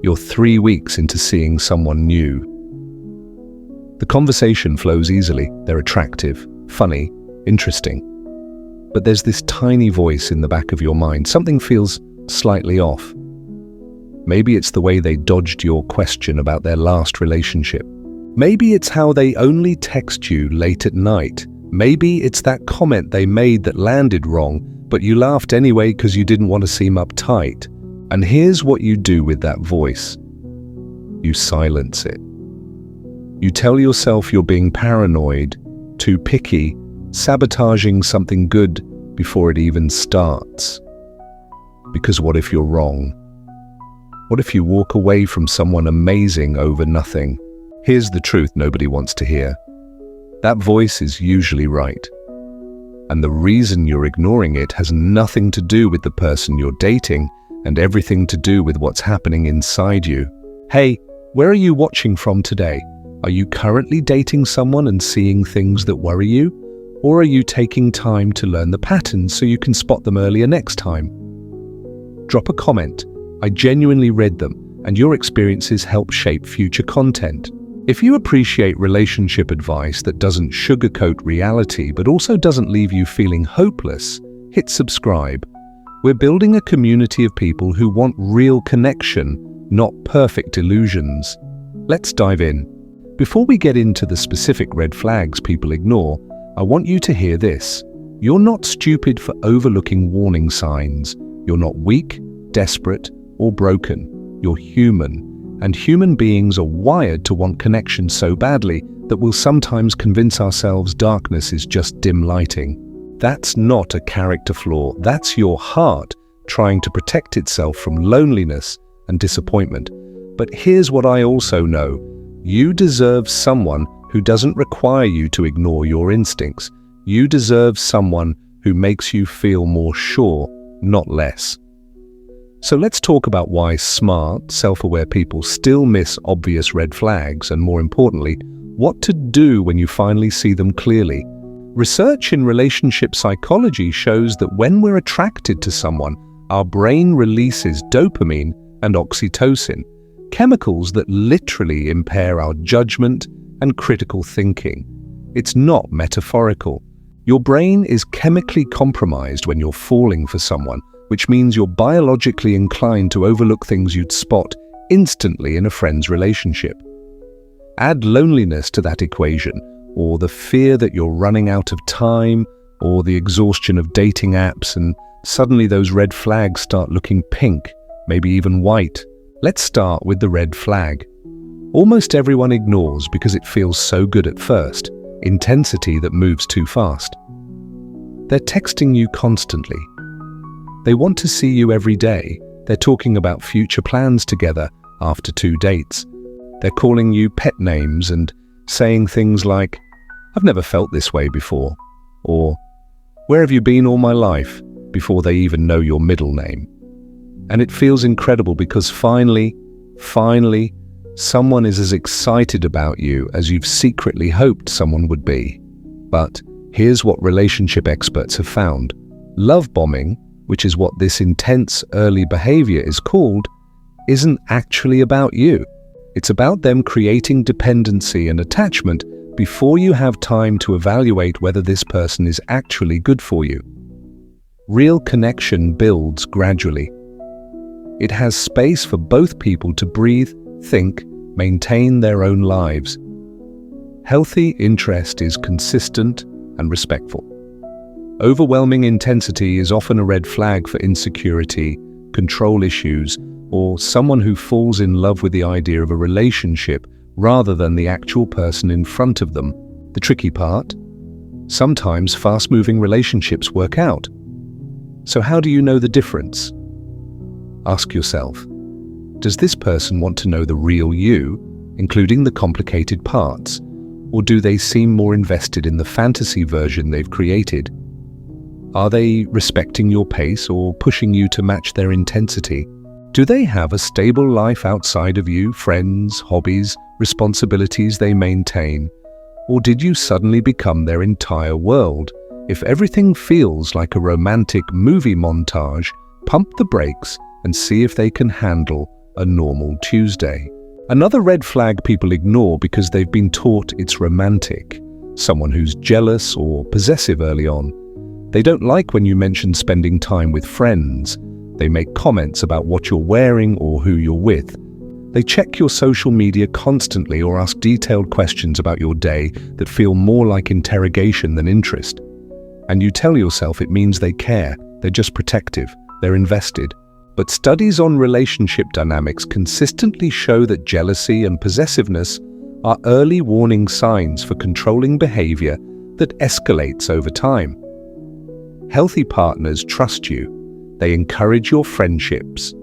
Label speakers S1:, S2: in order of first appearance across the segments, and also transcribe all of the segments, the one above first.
S1: You're 3 weeks into seeing someone new. The conversation flows easily. They're attractive, funny, interesting. But there's this tiny voice in the back of your mind. Something feels slightly off. Maybe it's the way they dodged your question about their last relationship. Maybe it's how they only text you late at night. Maybe it's that comment they made that landed wrong, but you laughed anyway because you didn't want to seem uptight. And here's what you do with that voice. You silence it. You tell yourself you're being paranoid, too picky, sabotaging something good before it even starts. Because what if you're wrong? What if you walk away from someone amazing over nothing? Here's the truth nobody wants to hear. That voice is usually right. And the reason you're ignoring it has nothing to do with the person you're dating and everything to do with what's happening inside you. Hey, where are you watching from today? Are you currently dating someone and seeing things that worry you? Or are you taking time to learn the patterns so you can spot them earlier next time? Drop a comment. I genuinely read them, and your experiences help shape future content. If you appreciate relationship advice that doesn't sugarcoat reality but also doesn't leave you feeling hopeless, hit subscribe. We're building a community of people who want real connection, not perfect illusions. Let's dive in. Before we get into the specific red flags people ignore, I want you to hear this. You're not stupid for overlooking warning signs. You're not weak, desperate, or broken. You're human. And human beings are wired to want connection so badly that we'll sometimes convince ourselves darkness is just dim lighting. That's not a character flaw. That's your heart trying to protect itself from loneliness and disappointment. But here's what I also know. You deserve someone who doesn't require you to ignore your instincts. You deserve someone who makes you feel more sure, not less. So let's talk about why smart, self-aware people still miss obvious red flags and, more importantly, what to do when you finally see them clearly. Research in relationship psychology shows that when we're attracted to someone, our brain releases dopamine and oxytocin, chemicals that literally impair our judgment and critical thinking. It's not metaphorical. Your brain is chemically compromised when you're falling for someone, which means you're biologically inclined to overlook things you'd spot instantly in a friend's relationship. Add loneliness to that equation, or the fear that you're running out of time, or the exhaustion of dating apps, and suddenly those red flags start looking pink, maybe even white. Let's start with the red flag. Almost everyone ignores because it feels so good at first, intensity that moves too fast. They're texting you constantly. They want to see you every day. They're talking about future plans together after 2 dates. They're calling you pet names and saying things like, "I've never felt this way before," or "Where have you been all my life?" before they even know your middle name. And it feels incredible because finally, someone is as excited about you as you've secretly hoped someone would be. But here's what relationship experts have found. Love bombing, which is what this intense early behavior is called, isn't actually about you. It's about them creating dependency and attachment before you have time to evaluate whether this person is actually good for you. Real connection builds gradually. It has space for both people to breathe, think, maintain their own lives. Healthy interest is consistent and respectful. Overwhelming intensity is often a red flag for insecurity, control issues, or someone who falls in love with the idea of a relationship rather than the actual person in front of them. The tricky part? Sometimes fast-moving relationships work out. So how do you know the difference? Ask yourself, does this person want to know the real you, including the complicated parts, or do they seem more invested in the fantasy version they've created? Are they respecting your pace or pushing you to match their intensity? Do they have a stable life outside of you, friends, hobbies, responsibilities they maintain? Or did you suddenly become their entire world? If everything feels like a romantic movie montage, pump the brakes and see if they can handle a normal Tuesday. Another red flag people ignore because they've been taught it's romantic. Someone who's jealous or possessive early on. They don't like when you mention spending time with friends. They make comments about what you're wearing or who you're with. They check your social media constantly or ask detailed questions about your day that feel more like interrogation than interest. And you tell yourself it means they care, they're just protective, they're invested. But studies on relationship dynamics consistently show that jealousy and possessiveness are early warning signs for controlling behavior that escalates over time. Healthy partners trust you. They encourage your friendships.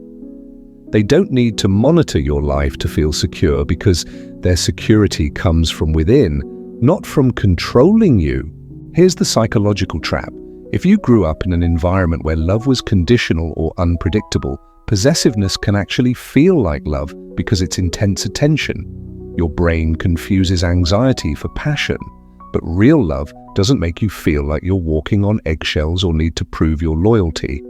S1: They don't need to monitor your life to feel secure because their security comes from within, not from controlling you. Here's the psychological trap. If you grew up in an environment where love was conditional or unpredictable, possessiveness can actually feel like love because it's intense attention. Your brain confuses anxiety for passion, but real love doesn't make you feel like you're walking on eggshells or need to prove your loyalty.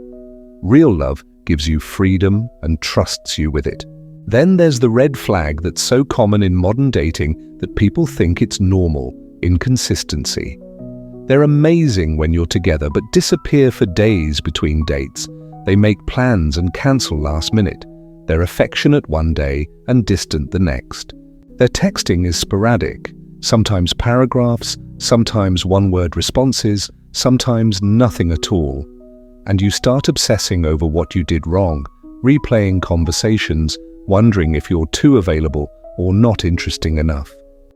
S1: Real love gives you freedom and trusts you with it. Then there's the red flag that's so common in modern dating that people think it's normal: inconsistency. They're amazing when you're together but disappear for days between dates. They make plans and cancel last minute. They're affectionate one day and distant the next. Their texting is sporadic, sometimes paragraphs, sometimes one-word responses, sometimes nothing at all. And you start obsessing over what you did wrong, replaying conversations, wondering if you're too available or not interesting enough.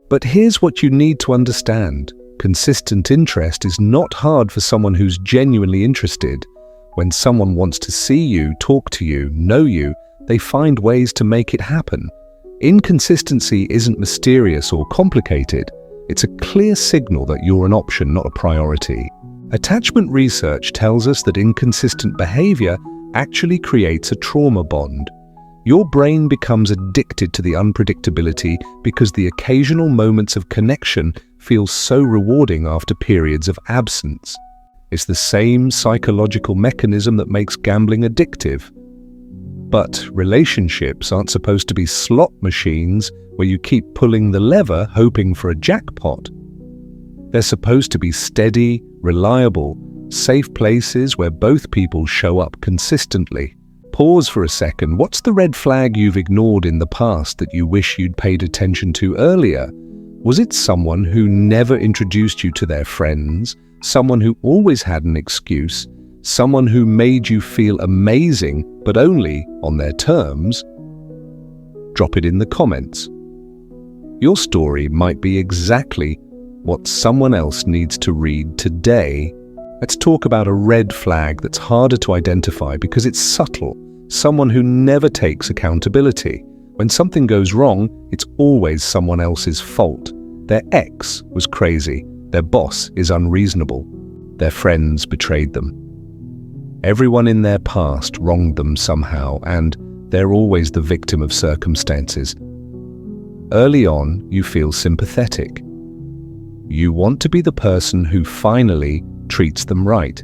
S1: But here's what you need to understand. Consistent interest is not hard for someone who's genuinely interested. When someone wants to see you, talk to you, know you, they find ways to make it happen. Inconsistency isn't mysterious or complicated. It's a clear signal that you're an option, not a priority. Attachment research tells us that inconsistent behavior actually creates a trauma bond. Your brain becomes addicted to the unpredictability because the occasional moments of connection feel so rewarding after periods of absence. It's the same psychological mechanism that makes gambling addictive. But relationships aren't supposed to be slot machines where you keep pulling the lever hoping for a jackpot. They're supposed to be steady, reliable, safe places where both people show up consistently. Pause for a second. What's the red flag you've ignored in the past that you wish you'd paid attention to earlier? Was it someone who never introduced you to their friends? Someone who always had an excuse? Someone who made you feel amazing, but only on their terms? Drop it in the comments. Your story might be exactly what someone else needs to read today. Let's talk about a red flag that's harder to identify because it's subtle. Someone who never takes accountability. When something goes wrong, it's always someone else's fault. Their ex was crazy. Their boss is unreasonable. Their friends betrayed them. Everyone in their past wronged them somehow, and they're always the victim of circumstances. Early on, you feel sympathetic. You want to be the person who finally treats them right.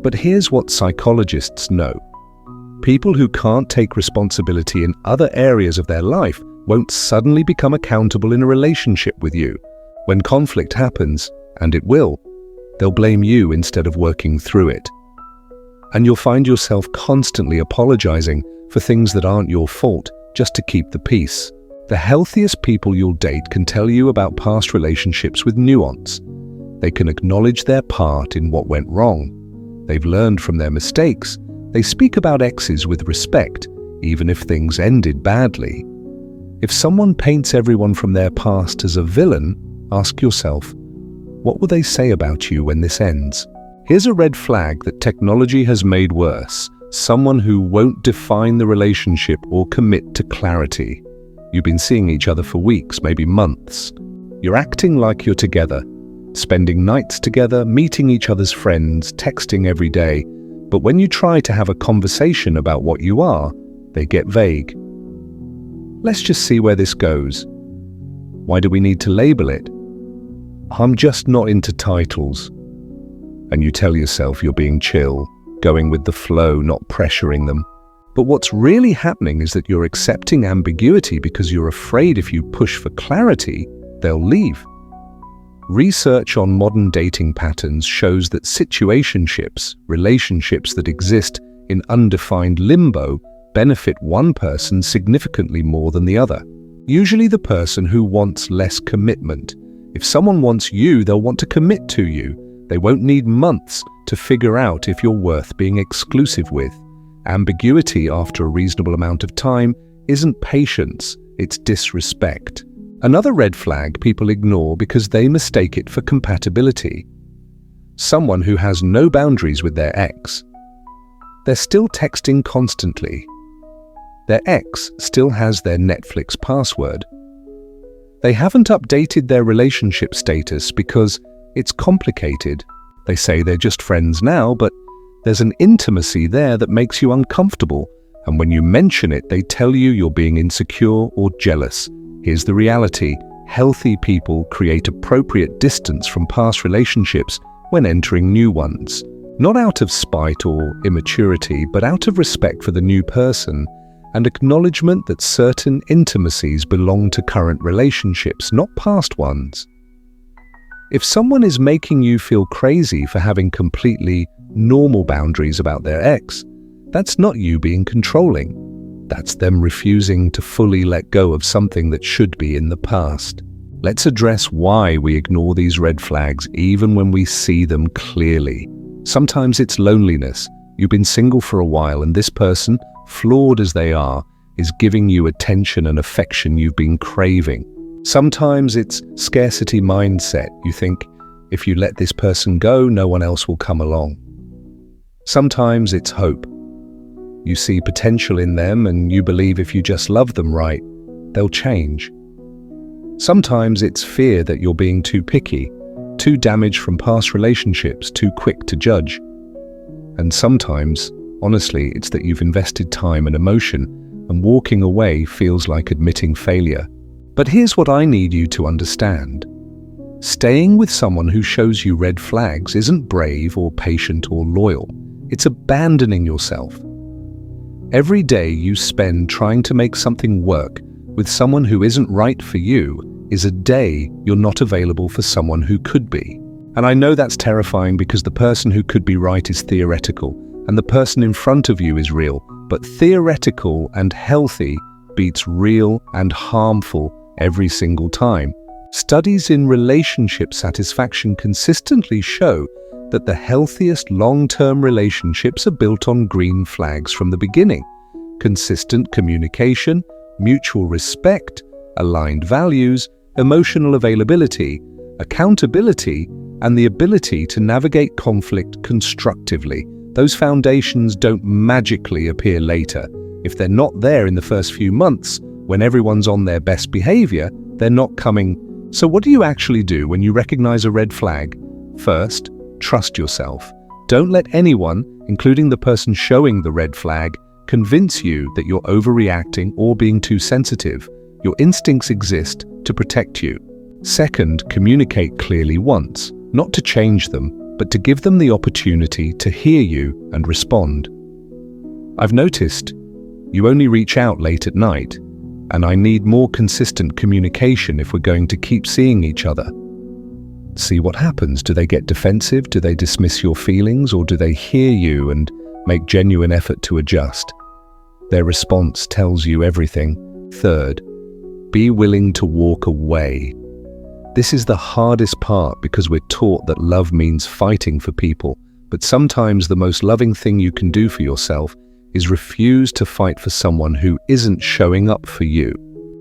S1: But here's what psychologists know. People who can't take responsibility in other areas of their life won't suddenly become accountable in a relationship with you. When conflict happens, and it will, they'll blame you instead of working through it. And you'll find yourself constantly apologizing for things that aren't your fault just to keep the peace. The healthiest people you'll date can tell you about past relationships with nuance. They can acknowledge their part in what went wrong. They've learned from their mistakes. They speak about exes with respect, even if things ended badly. If someone paints everyone from their past as a villain, ask yourself, what will they say about you when this ends? Here's a red flag that technology has made worse. Someone who won't define the relationship or commit to clarity. You've been seeing each other for weeks, maybe months. You're acting like you're together, spending nights together, meeting each other's friends, texting every day. But when you try to have a conversation about what you are, they get vague. Let's just see where this goes. Why do we need to label it? I'm just not into titles. and you tell yourself you're being chill, going with the flow, not pressuring them. But what's really happening is that you're accepting ambiguity because you're afraid if you push for clarity, they'll leave. Research on modern dating patterns shows that situationships, relationships that exist in undefined limbo, benefit one person significantly more than the other. Usually the person who wants less commitment. If someone wants you, they'll want to commit to you. They won't need months to figure out if you're worth being exclusive with. Ambiguity after a reasonable amount of time isn't patience, it's disrespect. Another red flag people ignore because they mistake it for compatibility. Someone who has no boundaries with their ex. They're still texting constantly. Their ex still has their Netflix password. They haven't updated their relationship status because it's complicated. They say they're just friends now, but there's an intimacy there that makes you uncomfortable, and when you mention it, they tell you you're being insecure or jealous. Here's the reality. Healthy people create appropriate distance from past relationships when entering new ones. Not out of spite or immaturity, but out of respect for the new person and acknowledgement that certain intimacies belong to current relationships, not past ones. If someone is making you feel crazy for having completely normal boundaries about their ex, that's not you being controlling. That's them refusing to fully let go of something that should be in the past. Let's address why we ignore these red flags even when we see them clearly. Sometimes it's loneliness. You've been single for a while and this person, flawed as they are, is giving you attention and affection you've been craving. Sometimes it's scarcity mindset. You think, if you let this person go, no one else will come along. Sometimes it's hope. You see potential in them and you believe if you just love them right, they'll change. Sometimes it's fear that you're being too picky, too damaged from past relationships, too quick to judge. And sometimes, honestly, it's that you've invested time and emotion and walking away feels like admitting failure. But here's what I need you to understand. Staying with someone who shows you red flags isn't brave or patient or loyal. It's abandoning yourself. Every day you spend trying to make something work with someone who isn't right for you is a day you're not available for someone who could be. And I know that's terrifying because the person who could be right is theoretical and the person in front of you is real. But theoretical and healthy beats real and harmful every single time. Studies in relationship satisfaction consistently show that the healthiest long-term relationships are built on green flags from the beginning. Consistent communication, mutual respect, aligned values, emotional availability, accountability, and the ability to navigate conflict constructively. Those foundations don't magically appear later. If they're not there in the first few months, when everyone's on their best behavior, they're not coming. So what do you actually do when you recognize a red flag? First, trust yourself. Don't let anyone, including the person showing the red flag, convince you that you're overreacting or being too sensitive. Your instincts exist to protect you. Second, communicate clearly once, not to change them, but to give them the opportunity to hear you and respond. I've noticed you only reach out late at night, and I need more consistent communication if we're going to keep seeing each other. See what happens. Do they get defensive? Do they dismiss your feelings? Or do they hear you and make genuine effort to adjust? Their response tells you everything. Third, be willing to walk away. This is the hardest part because we're taught that love means fighting for people, but sometimes the most loving thing you can do for yourself is refuse to fight for someone who isn't showing up for you.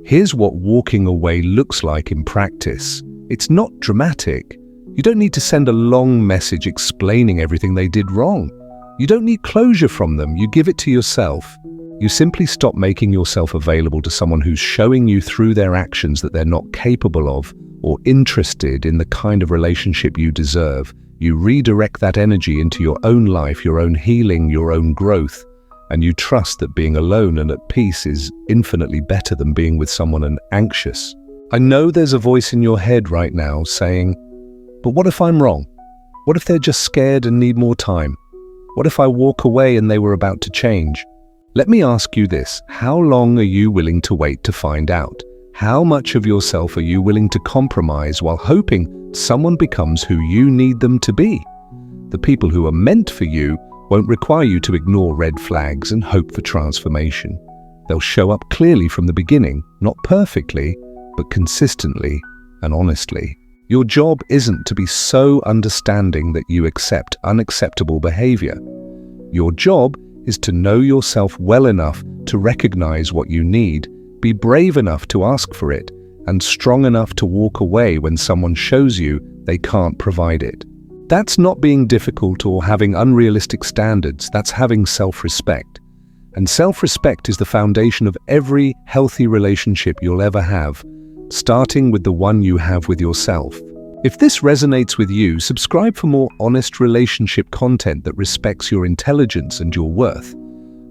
S1: Here's what walking away looks like in practice. It's not dramatic. You don't need to send a long message explaining everything they did wrong. You don't need closure from them. You give it to yourself. You simply stop making yourself available to someone who's showing you through their actions that they're not capable of or interested in the kind of relationship you deserve. You redirect that energy into your own life, your own healing, your own growth. And you trust that being alone and at peace is infinitely better than being with someone and anxious. I know there's a voice in your head right now saying, but what if I'm wrong? What if they're just scared and need more time? What if I walk away and they were about to change? Let me ask you this: how long are you willing to wait to find out? How much of yourself are you willing to compromise while hoping someone becomes who you need them to be? The people who are meant for you won't require you to ignore red flags and hope for transformation. They'll show up clearly from the beginning, not perfectly, but consistently and honestly. Your job isn't to be so understanding that you accept unacceptable behavior. Your job is to know yourself well enough to recognize what you need, be brave enough to ask for it, and strong enough to walk away when someone shows you they can't provide it. That's not being difficult or having unrealistic standards, that's having self-respect. And self-respect is the foundation of every healthy relationship you'll ever have, starting with the one you have with yourself. If this resonates with you, subscribe for more honest relationship content that respects your intelligence and your worth.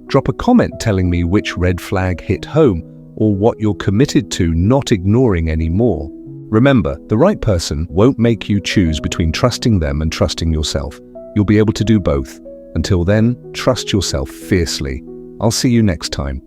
S1: Drop a comment telling me which red flag hit home or what you're committed to not ignoring anymore. Remember, the right person won't make you choose between trusting them and trusting yourself. You'll be able to do both. Until then, trust yourself fiercely. I'll see you next time.